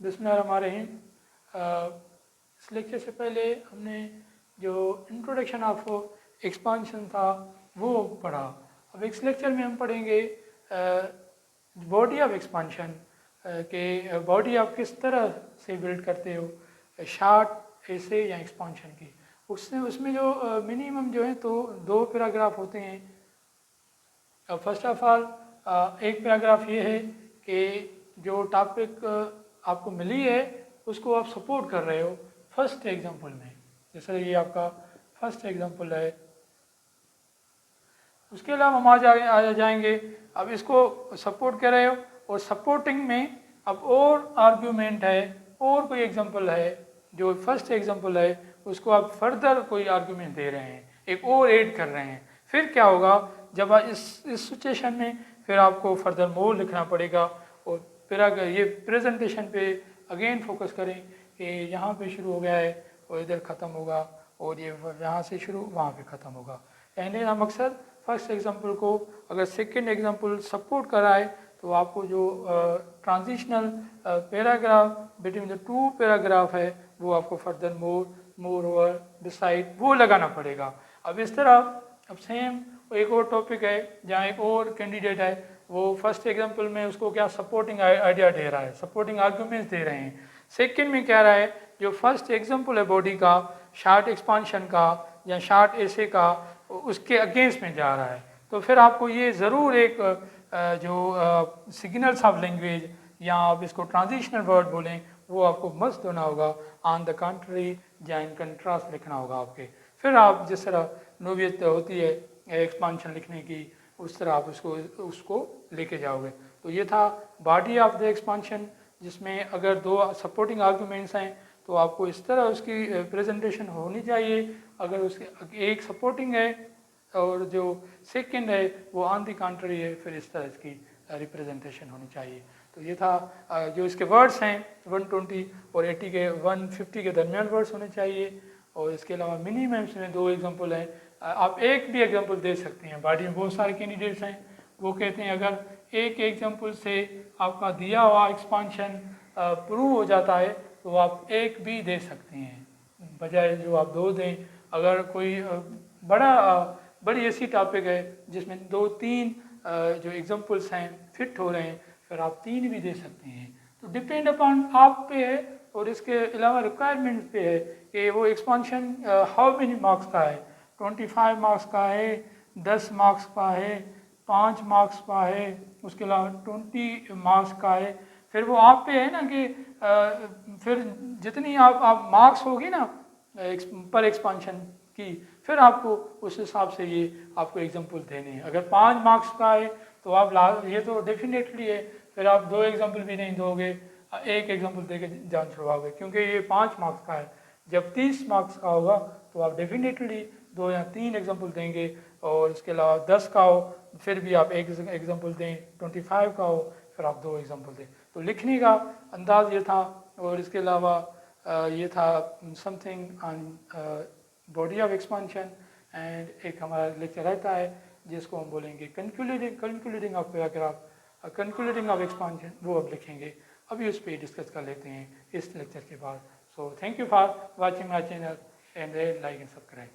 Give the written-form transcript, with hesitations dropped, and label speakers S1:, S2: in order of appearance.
S1: बिस्मिल्लाहिर्रहमानिर्रहीम। इस लेक्चर से पहले हमने जो इंट्रोडक्शन ऑफ एक्सपांशन था वो पढ़ा। अब इस लेक्चर में हम पढ़ेंगे बॉडी ऑफ एक्सपांशन के बॉडी आप किस तरह से बिल्ड करते हो, शार्ट ऐसे या एक्सपांशन की। उसमें जो मिनिमम जो है तो 2 पैराग्राफ होते हैं। फर्स्ट ऑफ ऑल एक पैराग्राफ ये है कि जो टॉपिक आपको मिली है उसको आप सपोर्ट कर रहे हो फर्स्ट एग्जांपल में, जैसे ये आपका फर्स्ट एग्जांपल है। उसके अलावा हम आ जाएंगे, अब इसको सपोर्ट कर रहे हो और सपोर्टिंग में अब और आर्ग्यूमेंट है और कोई एग्जांपल है, जो फर्स्ट एग्जांपल है उसको आप फर्दर कोई आर्ग्यूमेंट दे रहे हैं, एक और ऐड कर रहे हैं। फिर क्या होगा, जब इस सिचुएशन में फिर आपको फर्दर मोर लिखना पड़ेगा और फिर अगर ये प्रेजेंटेशन पे अगेन फोकस करें कि यहाँ पे शुरू हो गया है और इधर ख़त्म होगा और ये यहाँ से शुरू वहाँ पे ख़त्म होगा। कहने का मकसद फर्स्ट एग्जांपल को अगर सेकंड एग्जांपल सपोर्ट कराए तो आपको जो transitional paragraph between the 2 paragraph है वो आपको फर्दर मोर ओवर बिसाइड वो लगाना पड़ेगा। अब इस तरह अब सेम एक और टॉपिक है जहाँ एक और कैंडिडेट है, वो फर्स्ट एग्जांपल में उसको क्या सपोर्टिंग आइडिया दे रहा है, सपोर्टिंग आर्गूमेंट्स दे रहे हैं। सेकंड में क्या रहा है, जो फर्स्ट एग्जांपल है बॉडी का शार्ट एक्सपांशन का या शार्ट ऐसे का, उसके अगेंस्ट में जा रहा है। तो फिर आपको ये ज़रूर एक जो सिग्नल्स ऑफ लैंग्वेज या आप इसको ट्रांजिशनल वर्ड बोलें वो आपको मस्त होना होगा, ऑन द कंट्री या इन कंट्रास्ट लिखना होगा आपके। फिर आप जिस तरह नोवियत होती है एक्सपांशन लिखने की, उस तरह आप उसको लेके जाओगे। तो ये था बॉडी ऑफ द एक्सपांशन, जिसमें अगर 2 सपोर्टिंग आर्गूमेंट्स हैं तो आपको इस तरह उसकी प्रेजेंटेशन होनी चाहिए। अगर उसके एक सपोर्टिंग है और जो सेकंड है वो ऑन द कंट्री है, फिर इस तरह इसकी रिप्रेजेंटेशन होनी चाहिए। तो ये था जो इसके वर्ड्स हैं 120 और 80 के 150 के दरमियान वर्ड्स होने चाहिए। और इसके अलावा मिनिमम में 2 एग्जांपल हैं, आप एक भी एग्जांपल दे सकते हैं। बॉडी में बहुत सारे कैंडिडेट्स हैं, वो कहते हैं अगर एक एग्जांपल से आपका दिया हुआ एक्सपांशन प्रूव हो जाता है तो आप एक भी दे सकते हैं, बजाय जो आप 2 दें। अगर कोई बड़ी ऐसी टॉपिक है जिसमें 2-3 जो एग्जांपल्स हैं फिट हो रहे हैं, फिर आप 3 भी दे सकते हैं। तो डिपेंड अपॉन आप पे है और इसके अलावा रिक्वायरमेंट पे है कि वो एक्सपांशन हाउ मेनी मार्क्स का है, 25 मार्क्स का है, 10 मार्क्स का है, 5 मार्क्स का है, उसके अलावा 20 मार्क्स का है। फिर वो आप पे है ना कि फिर जितनी आप मार्क्स होगी ना पर एक्सपांशन की, फिर आपको उस हिसाब से ये आपको एग्जांपल देने हैं। अगर 5 मार्क्स का है तो आप ये तो डेफिनेटली है, फिर आप 2 एग्जांपल भी नहीं दोगे, एक एग्जांपल दे के जान छुड़वाओगे, क्योंकि ये 5 मार्क्स का है। जब 30 मार्क्स का होगा तो आप डेफिनेटली 2 या 3 एग्जांपल देंगे, और इसके अलावा 10 का हो फिर भी आप एक एग्जांपल दें, 25 का हो फिर आप 2 एग्जांपल दें। तो लिखने का अंदाज ये था। और इसके अलावा ये था something on body of expansion. And एक हमारा लेक्चर रहता है जिसको हम बोलेंगे concluding of paragraph, concluding of expansion, वो अब लिखेंगे। अभी उस पर डिस्कस कर लेते हैं इस लेक्चर के बाद। So thank you for watching my channel and like and subscribe.